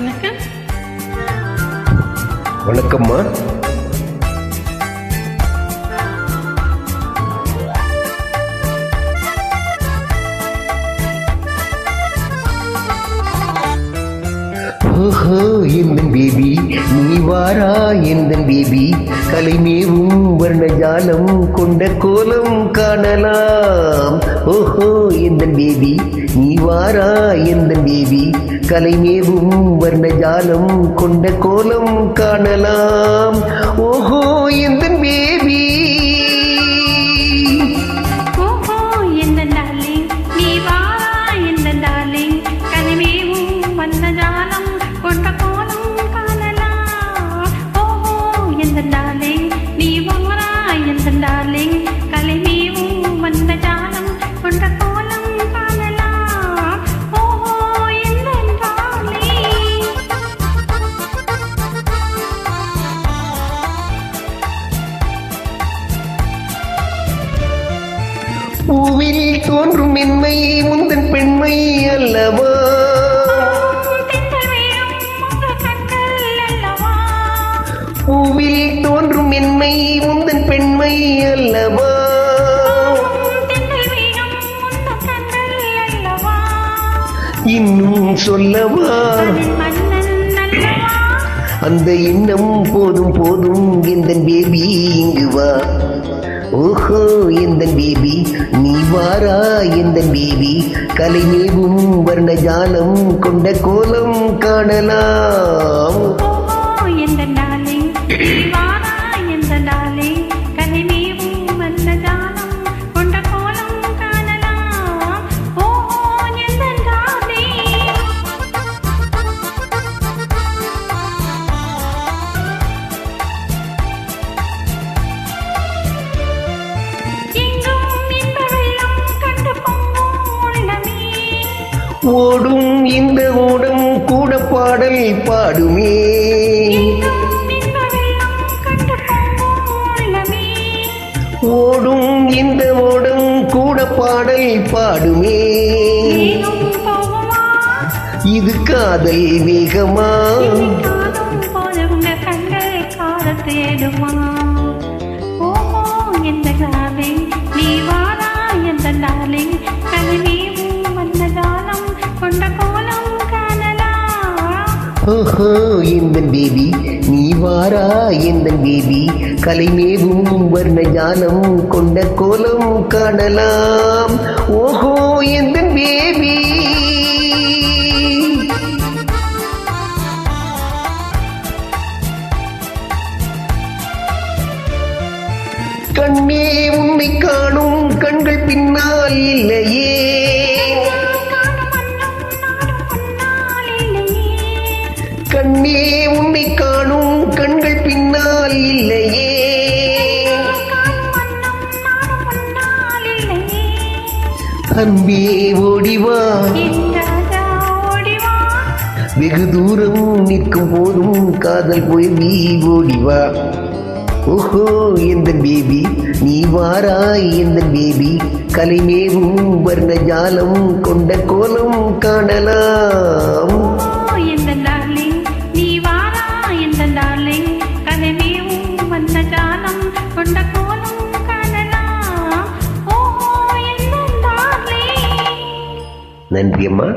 வணக்கம். வணக்கம்மா. ஓஹோ எந்தன் பேபி நீ வாரா எந்தன் பேபி கலைமேவும் வர்ணஜாலம் கொண்ட கோலம் காணலாம். ஓஹோ எந்தன் பேபி நீ வாரா எந்தன் பேபி கலைமேவும் வர்ணஜாலம் கொண்ட கோலம் காணலாம். ஓஹோ எந்தன் பேபி பூவில் தோன்றும் மென்மை முந்தன் பெண்மை அல்லவா? பூவில் தோன்றும் மென்மை முந்தன் பெண்மை அல்லவா? இன்னும் சொல்லவா? அந்த எண்ணம் போதும் போதும் எந்தன் பேபி இங்கு வா. ஓஹோ எந்தன் பேபி நீ வாரா எந்தன் பேபி கலைமேவும் வர்ணஜாலம் கொண்ட கோலம் காணலாம். ஓடும் இந்த ஓடம் கூட பாடல் பாடுமே. ஓடும் இந்த ஓடம் கூட பாடல் பாடுமே. இது காதல் வேகமா? ஓஹோ எந்தன் பேபி நீ வாரா எந்தன் பேபி கலைமேவும் வர்ணஜாலம் கொண்ட கோலம் காணலாம். ஓஹோ எந்தன் பேபி கண்ணே உன்னை காணும் கண்கள் பின்னால் இல்லையே. கண்ணே உன்னை காணும் கண்கள் பின்னால் இல்லையே. அன்பே ஓடிவா வெகு தூரம் நிற்கும் போதும் காதல் போய் நீ ஓடிவா. ஓஹோ எந்தன் பேபி நீ வாராய் எந்தன் பேபி கலைமேவும் வர்ணஜாலம் கொண்ட கோலம் காணலாம். நன்றி அம்மா.